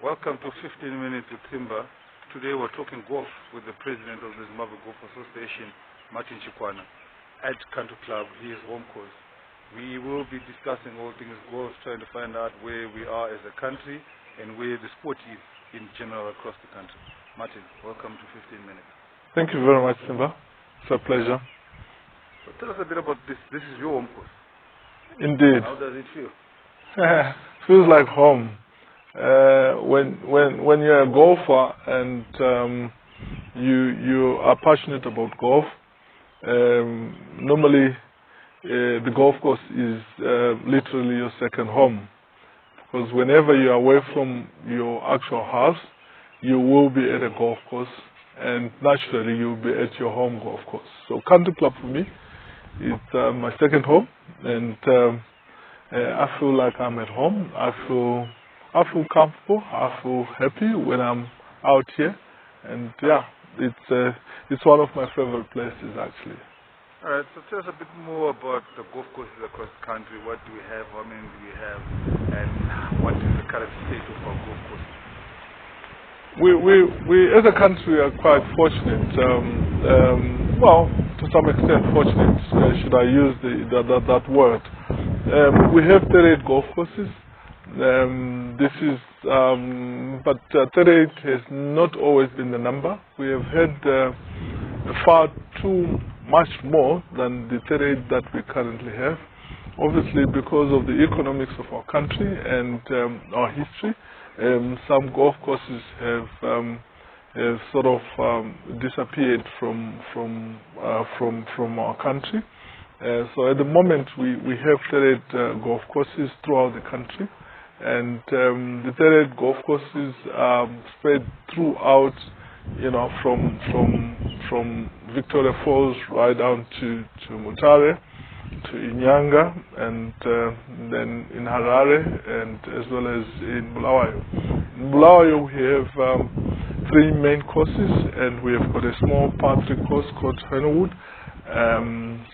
Welcome to 15 Minutes with Simba. Today we're talking golf with the president of the Zimbabwean Golf Association, Martin Chikwana, at Country Club, his home course. We will be discussing all things golf, trying to find out where we are as a country and where the sport is in general across the country. Martin, welcome to 15 Minutes. Thank you very much, Simba. It's a pleasure. So tell us a bit about this. This is your home course. Indeed. How does it feel? Feels like home. When you're a golfer and you are passionate about golf, normally the golf course is literally your second home, because whenever you're away from your actual house, you will be at a golf course, and naturally you'll be at your home golf course. So Country Club for me is my second home, and I feel like I'm at home. I feel comfortable. I feel happy when I'm out here, and yeah, it's one of my favorite places actually. All right, so tell us a bit more about the golf courses across the country. What do we have? How many do we have? And what is the current state of our golf courses? We as a country are quite fortunate. Well, to some extent fortunate. Should I use that word? We have 38 golf courses. But 38 has not always been the number. We have had far too much more than the 38 that we currently have. Obviously, because of the economics of our country and our history, some golf courses have sort of disappeared from our country. So at the moment, we have 38 golf courses throughout the country. And the 38 golf courses are spread throughout, from Victoria Falls right down to Mutare, to Inyanga, and then in Harare, and as well as in Bulawayo. In Bulawayo we have 3 main courses, and we have got a small par 3 course called Henwood.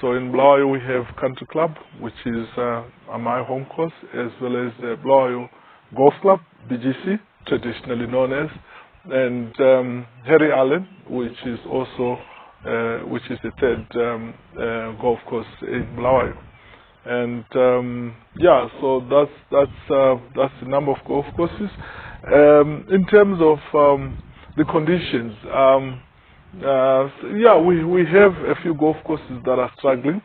So in Bulawayo we have Country Club, which is my home course, as well as Bulawayo Golf Club, BGC, traditionally known as, and Harry Allen, which is also the 3rd golf course in Bulawayo. And yeah, so that's the number of golf courses. In terms of the conditions, yeah, we have a few golf courses that are struggling.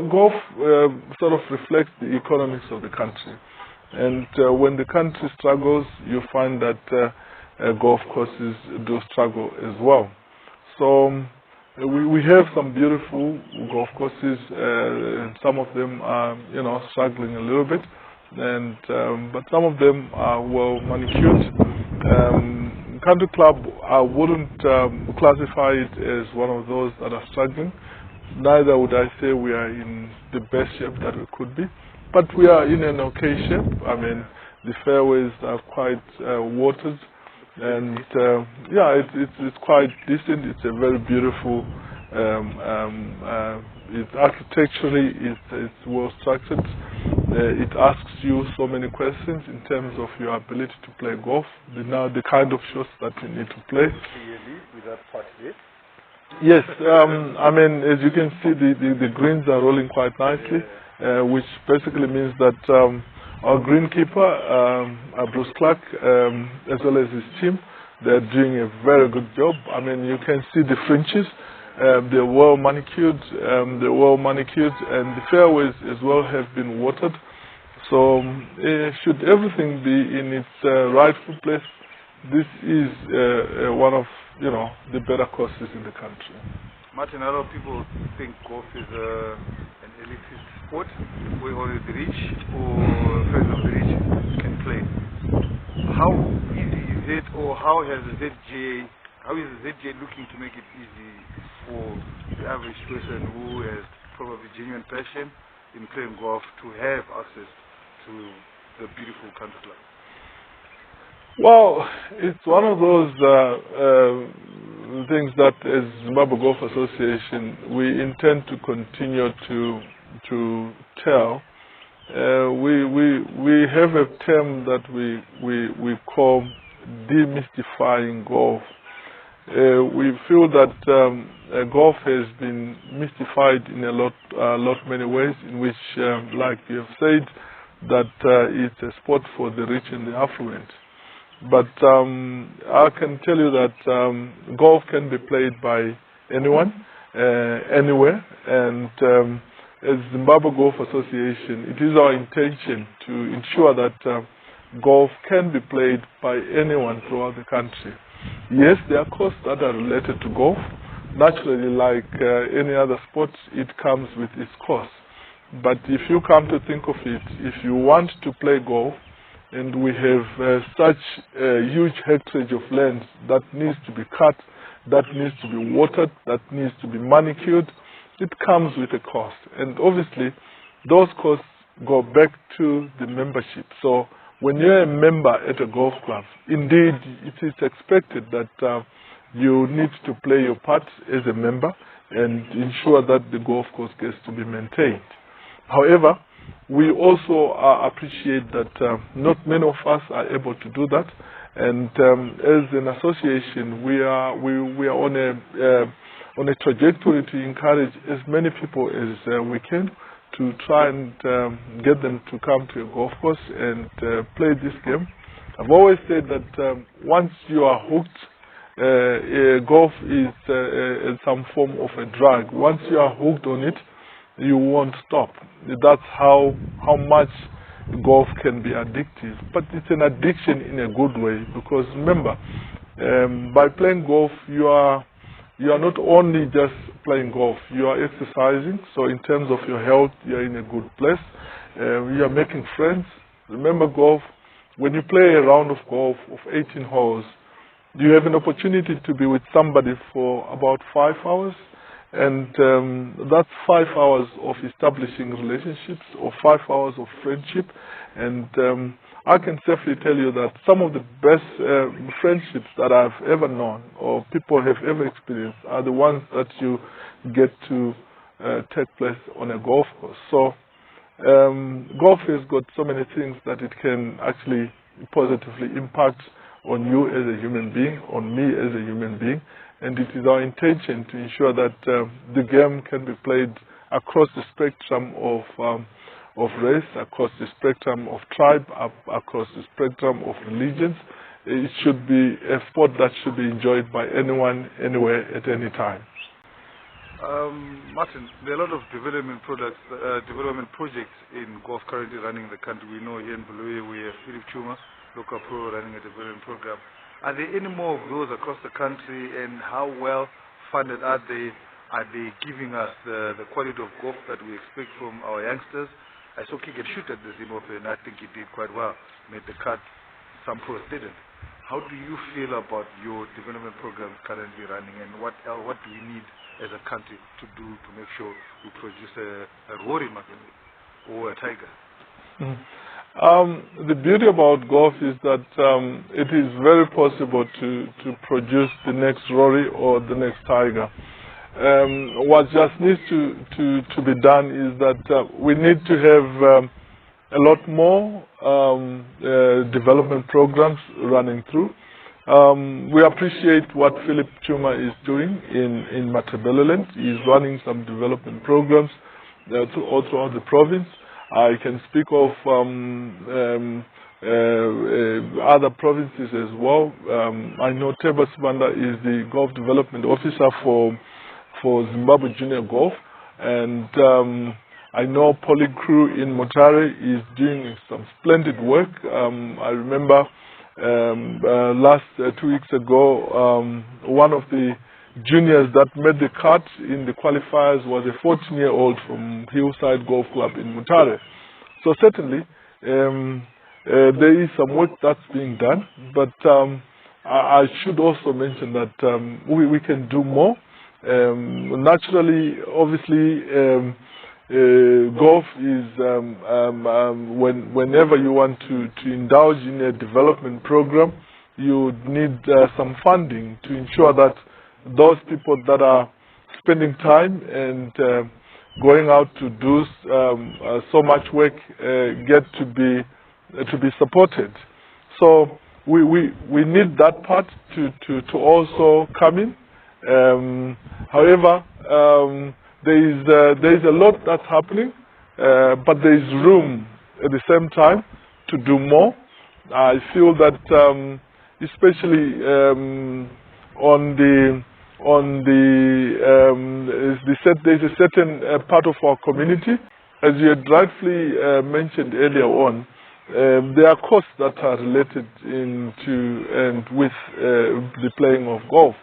Golf sort of reflects the economics of the country, and when the country struggles, you find that golf courses do struggle as well. So we have some beautiful golf courses, and some of them are struggling a little bit, and but some of them are well manicured. Country Club, I wouldn't classify it as one of those that are struggling. Neither would I say we are in the best shape that we could be, but we are in an okay shape. I mean, the fairways are quite watered, and yeah, it's quite decent. It's a very beautiful. Architecturally, it's well structured. It asks you so many questions in terms of your ability to play golf. The kind of shots that you need to play. With that part here? Yes, I mean, as you can see, the greens are rolling quite nicely, which basically means that our greenkeeper, Bruce Clark, as well as his team, they're doing a very good job. I mean, you can see the fringes. They're well manicured, and the fairways as well have been watered. So, should everything be in its rightful place, this is one of the better courses in the country. Martin, a lot of people think golf is an elitist sport where only the rich or friends of the rich can play. How easy is it, or how is the ZGA looking to make it easy for the average person who has probably genuine passion in playing golf to have access to the beautiful Country Club? Well, it's one of those things that as Zimbabwean Golf Association we intend to continue to tell we have a term that we call demystifying golf. We feel that golf has been mystified in a lot many ways, in which, like you have said, that it's a sport for the rich and the affluent. But I can tell you that golf can be played by anyone, anywhere, and as Zimbabwean Golf Association, it is our intention to ensure that golf can be played by anyone throughout the country. Yes, there are costs that are related to golf. Naturally, like any other sport, it comes with its costs. But if you come to think of it, if you want to play golf, and we have such a huge hectare of land that needs to be cut, that needs to be watered, that needs to be manicured, it comes with a cost. And obviously, those costs go back to the membership. So when you're a member at a golf club, indeed, it is expected that you need to play your part as a member and ensure that the golf course gets to be maintained. However, we also appreciate that not many of us are able to do that, and as an association, we are on a trajectory to encourage as many people as we can to try and get them to come to a golf course and play this game. I've always said that once you are hooked, golf is some form of a drug. Once you are hooked on it, you won't stop. That's how much golf can be addictive. But it's an addiction in a good way, because remember, by playing golf, you are not only just playing golf, you are exercising. So in terms of your health, you're in a good place. You are making friends. Remember, golf, when you play a round of golf of 18 holes, you have an opportunity to be with somebody for about 5 hours. And that's 5 hours of establishing relationships, or 5 hours of friendship. And I can safely tell you that some of the best friendships that I've ever known, or people have ever experienced, are the ones that you get to take place on a golf course. So golf has got so many things that it can actually positively impact on you as a human being, on me as a human being. And it is our intention to ensure that the game can be played across the spectrum of race, across the spectrum of tribe, across the spectrum of religions. It should be a sport that should be enjoyed by anyone, anywhere, at any time. Martin, there are a lot of development projects in golf currently running in the country. We know here in Bulawayo we have Philip Chuma, local pro, running a development program. Are there any more of those across the country, and how well funded are they? Are they giving us the quality of golf that we expect from our youngsters? I saw Kick and Shoot at the Zimbabwe, and I think he did quite well, made the cut. Some pros didn't. How do you feel about your development programs currently running, and what do we need as a country to do to make sure we produce a Rory Martin or a Tiger? The beauty about golf is that it is very possible to produce the next Rory or the next Tiger. What just needs to be done is that we need to have a lot more development programs running through. We appreciate what Philip Chuma is doing in Matabeleland. He's running some development programs all throughout the province. I can speak of other provinces as well. I know Teba Sibanda is the Golf Development Officer for Zimbabwe Junior Golf, and I know Polly Crew in Mutare is doing some splendid work. I remember last 2 weeks ago, one of the juniors that made the cut in the qualifiers was a 14-year-old from Hillside Golf Club in Mutare. So certainly there is some work that's being done, but I should also mention that we can do more. Naturally, obviously, golf is whenever you want to indulge in a development program, you need some funding to ensure that those people that are spending time and going out to do so much work get to be supported. So we need that part to also come in. However, there is a lot that's happening, but there is room at the same time to do more. I feel that especially there's a certain part of our community, as you had rightfully mentioned earlier on. There are costs that are related into and with the playing of golf,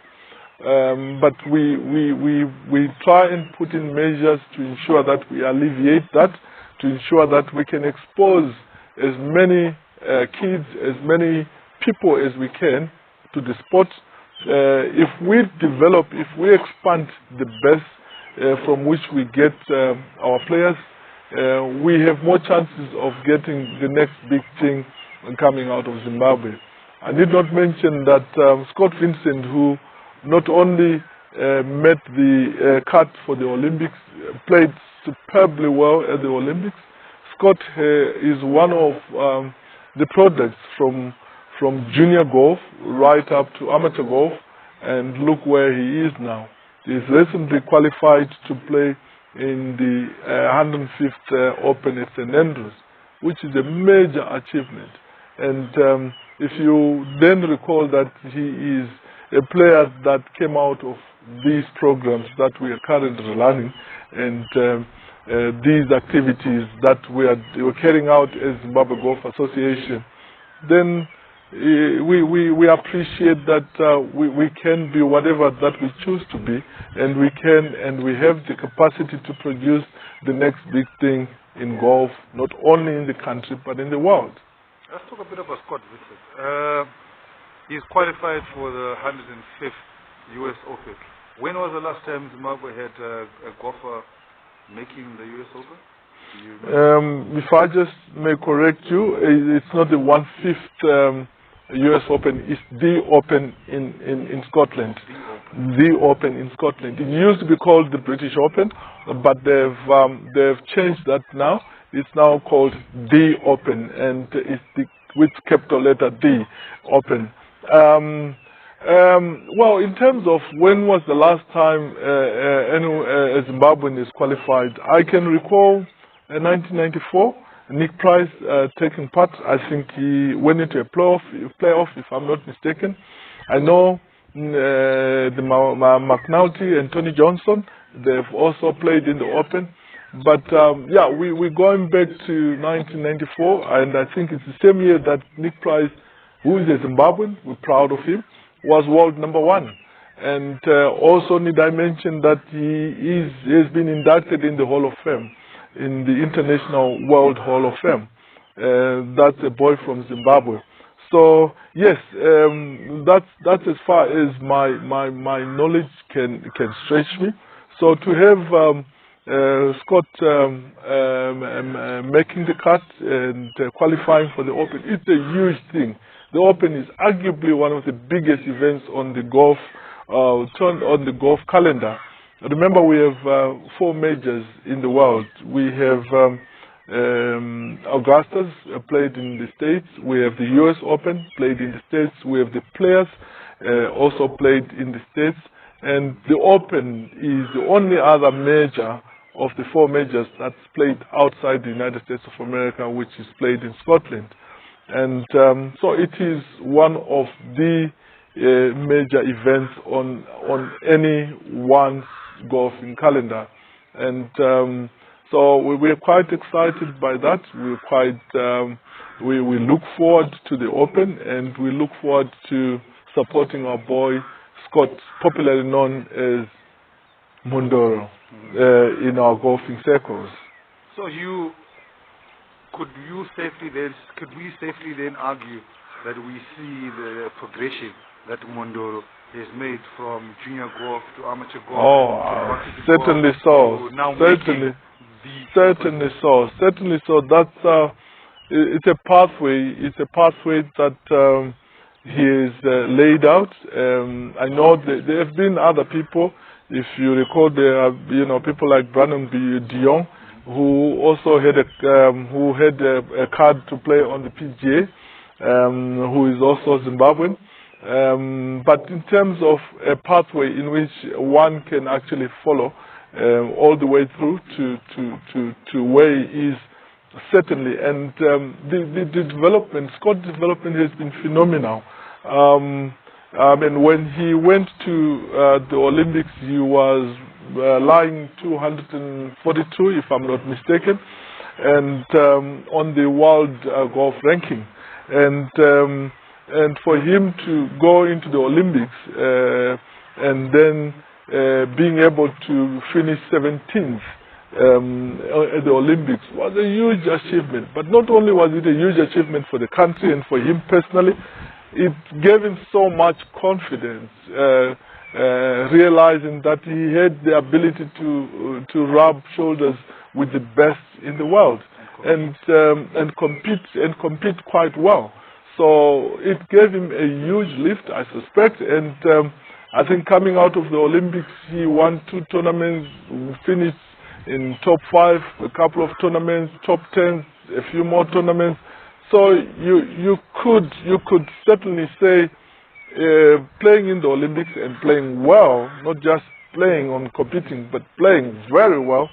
but we try and put in measures to ensure that we alleviate that, to ensure that we can expose as many kids, as many people as we can to the sport. If we expand the base from which we get our players, we have more chances of getting the next big thing coming out of Zimbabwe. I did not mention that Scott Vincent, who not only met the cut for the Olympics, played superbly well at the Olympics. Scott is one of the products from junior golf right up to amateur golf, and look where he is now. He's recently qualified to play in the 105th Open at St. Andrews, which is a major achievement. And if you then recall that he is a player that came out of these programs that we are currently running, and these activities that we are carrying out as Zimbabwean Golf Association, then we appreciate that we can be whatever that we choose to be, and we have the capacity to produce the next big thing in golf, not only in the country but in the world. Let's talk a bit about Scott Vincent. He's qualified for the 105th US Open. When was the last time Zimbabwe had a golfer making the US Open? If I just may correct you, it's not the 1/5 US Open, it's the Open in Scotland. The Open in Scotland. It used to be called the British Open, but they've changed that now. It's now called the Open, and it's with capital letter D Open. Well, in terms of when was the last time a Zimbabwean is qualified, I can recall 1994, Nick Price taking part. I think he went into a playoff, if I'm not mistaken. I know the McNulty and Tony Johnson, they've also played in the Open. But yeah, we're going back to 1994, and I think it's the same year that Nick Price, who is a Zimbabwean, we're proud of him, was world #1. And also need I mention that he has been inducted in the Hall of Fame, in the International World Hall of Fame. That's a boy from Zimbabwe. So yes, that's as far as my knowledge can stretch me. So to have Scott making the cut and qualifying for the Open, it's a huge thing. The Open is arguably one of the biggest events on the golf calendar. Remember, we have 4 majors in the world. We have Augusta's played in the States. We have the US Open played in the States. We have the Players also played in the States. And the Open is the only other major of the 4 majors that's played outside the United States of America, which is played in Scotland. And so it is one of the major events on anyone's golfing calendar. And so we're quite excited by that. We're quite, we look forward to the Open, and we look forward to supporting our boy Scott, popularly known as Mondoro, in our golfing circles. So could we safely then argue that we see the progression that Mondoro has made from junior golf to amateur golf? Oh, certainly so. Certainly so. Certainly so. That's it's a pathway. It's a pathway that he has laid out. I know that there have been other people. If you recall, there are people like Brandon de Jong, who also had a card to play on the PGA, who is also Zimbabwean. But in terms of a pathway in which one can actually follow all the way through to where he is, certainly, and the development, Scott's development has been phenomenal. When he went to the Olympics, he was lying 242, if I'm not mistaken, and on the world golf ranking, and for him to go into the Olympics and then being able to finish 17th at the Olympics was a huge achievement. But not only was it a huge achievement for the country and for him personally, it gave him so much confidence, realizing that he had the ability to rub shoulders with the best in the world and compete quite well. So it gave him a huge lift, I suspect, and I think coming out of the Olympics, he won 2 tournaments, finished in top 5, a couple of tournaments, top 10, a few more tournaments. So you could certainly say playing in the Olympics and playing well, not just playing on competing, but playing very well,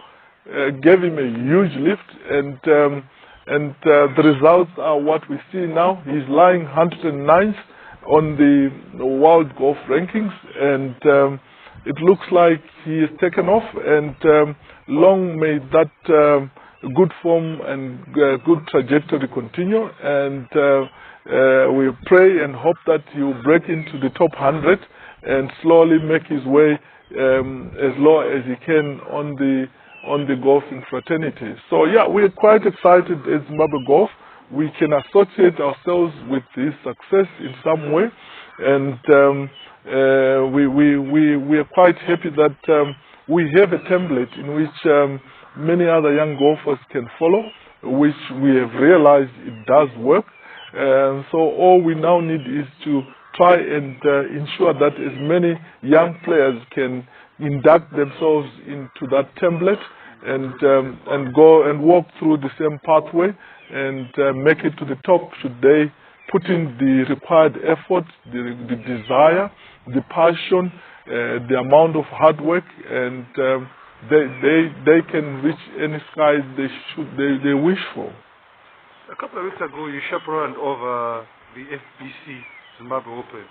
gave him a huge lift, and the results are what we see now. He's lying 109th on the world golf rankings, and it looks like he has taken off, and long may that good form and good trajectory continue, and we pray and hope that he will break into the top 100 and slowly make his way as low as he can on the golfing fraternity. So yeah, we're quite excited at Zimbabwe Golf. We can associate ourselves with this success in some way, and we are quite happy that we have a template in which many other young golfers can follow, which we have realized it does work. So all we now need is to try and ensure that as many young players can induct themselves into that template and go and walk through the same pathway and make it to the top, should they put in the required effort, the desire, the passion, the amount of hard work, and they can reach any skies they wish for. A couple of weeks ago, you chaperoned over the FBC Zimbabwe Open,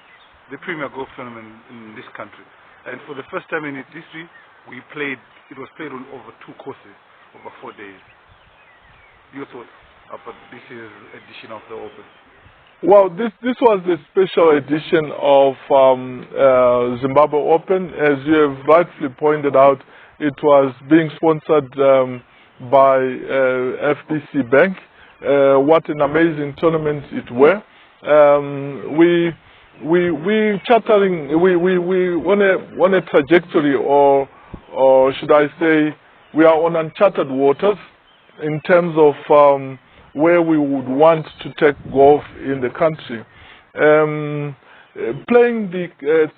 the premier golf tournament in this country. And for the first time in its history, it was played on over 2 courses, over 4 days. Your thoughts about this year's edition of the Open? Well, this was the special edition of Zimbabwe Open. As you have rightfully pointed out, it was being sponsored by FBC Bank. What an amazing tournament it were. We on a trajectory, or should I say, we are on uncharted waters in terms of where we would want to take golf in the country. Playing the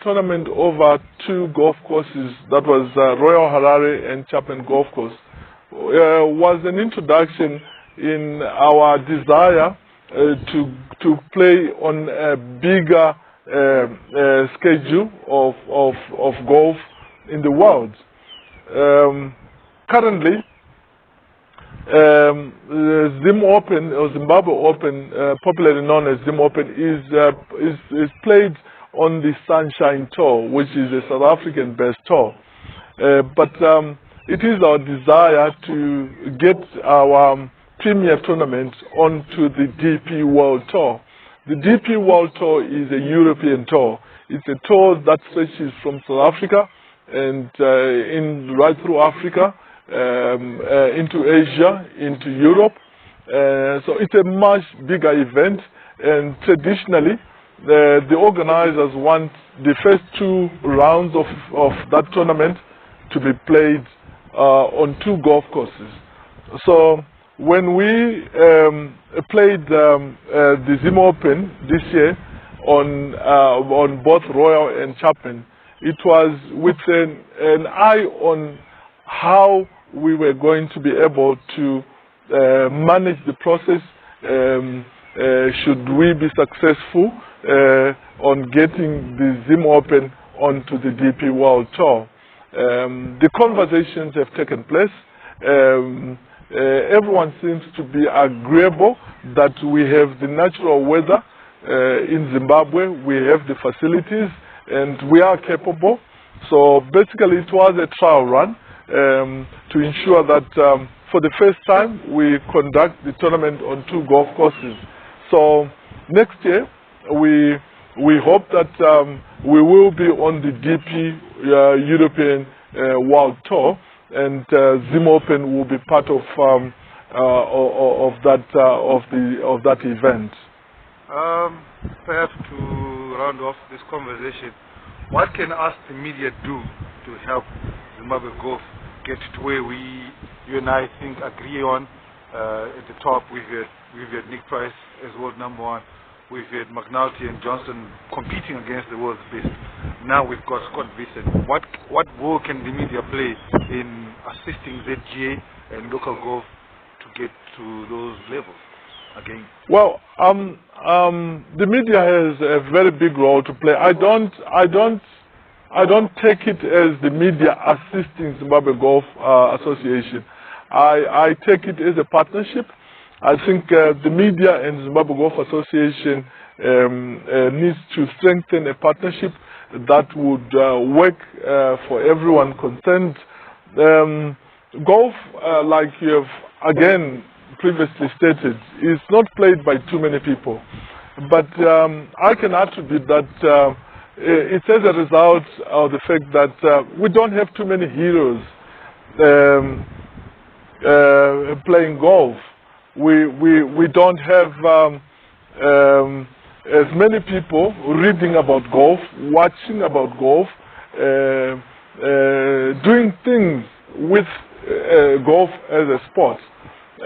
tournament over 2 golf courses, that was Royal Harare and Chapman Golf Course, was an introduction in our desire to play on a bigger schedule of golf in the world. Currently, Zim Open, or Zimbabwe Open, popularly known as Zim Open, is played on the Sunshine Tour, which is a South African-based tour. But it is our desire to get our premier tournament onto the DP World Tour. The DP World Tour is a European tour. It's a tour that stretches from South Africa and right through Africa, into Asia, into Europe. So it's a much bigger event, and traditionally the organizers want the first 2 rounds of that tournament to be played on 2 golf courses. So when we played the Zim Open this year on both Royal and Chapman, it was with an eye on how we were going to be able to manage the process. Should we be successful on getting the Zim Open onto the DP World Tour? The conversations have taken place. Everyone seems to be agreeable that we have the natural weather in Zimbabwe, we have the facilities, and we are capable. So basically it was a trial run to ensure that for the first time we conduct the tournament on 2 golf courses. So next year we hope that we will be on the DP European World Tour, and Zim Open will be part of that event. Perhaps to round off this conversation, what can us, the media, do to help Zimbabwe Golf get to where you and I think agree on? At the top, we've had Nick Price as world #1. We've had McNulty and Johnson competing against the world's best. Now we've got Scott Vincent. What role can the media play in assisting ZGA and local golf to get to those levels again? Well, the media has a very big role to play. I don't take it as the media assisting Zimbabwe Golf Association. I take it as a partnership. I think the media and Zimbabwe Golf Association needs to strengthen a partnership that would work for everyone concerned. Golf, like you have again previously stated, is not played by too many people. But I can attribute that it's as a result of the fact that we don't have too many heroes playing golf. We don't have as many people reading about golf, watching about golf, doing things with golf as a sport.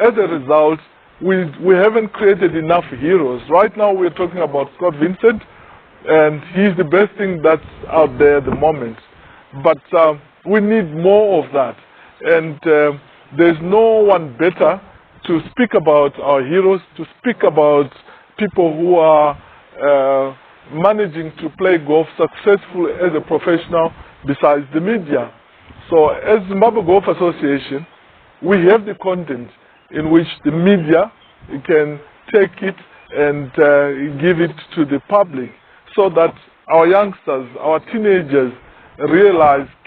As a result, we haven't created enough heroes. Right now we're talking about Scott Vincent, and he's the best thing that's out there at the moment. But we need more of that. And there's no one better to speak about our heroes, to speak about people who are managing to play golf successfully as a professional besides the media. So as Zimbabwe Golf Association, we have the content in which the media can take it and give it to the public, so that our youngsters, our teenagers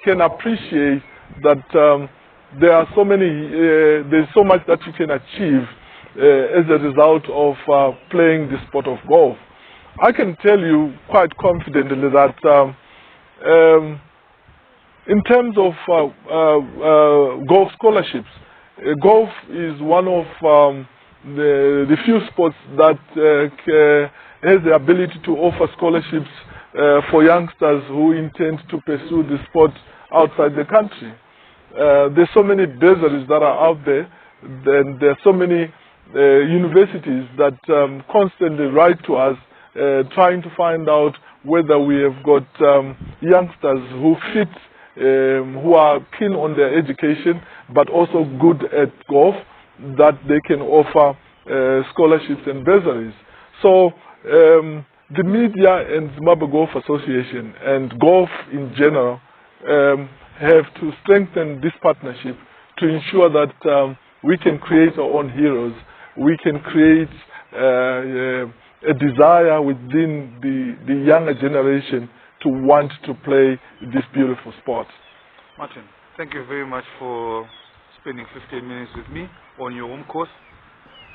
can appreciate that there are so many, there's so much that you can achieve as a result of playing the sport of golf. I can tell you quite confidently that in terms of golf scholarships, golf is one of the few sports that has the ability to offer scholarships for youngsters who intend to pursue the sport outside the country. There's so many bursaries that are out there, and there are so many universities that constantly write to us trying to find out whether we have got youngsters who fit, who are keen on their education but also good at golf, that they can offer scholarships and bursaries. So the media and Zimbabwe Golf Association and golf in general have to strengthen this partnership to ensure that we can create our own heroes. We can create a desire within the younger generation to want to play this beautiful sport. Martin, thank you very much for spending 15 minutes with me on your home course.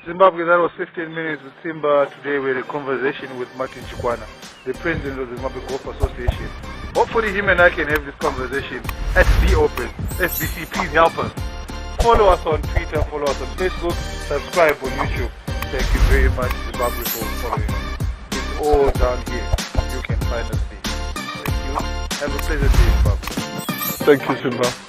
Zimbabwe, that was 15 minutes with Simba. Today we had a conversation with Martin Chikwana, the president of the Zimbabwe Golf Association. Hopefully him and I can have this conversation at the Open. SBC, please help us. Follow us on Twitter, follow us on Facebook, subscribe on YouTube. Thank you very much, Zimbabwe, for following us. It's all down here. You can find us there. Thank you. Have a pleasant day, Zimbabwe. Thank you, Simba.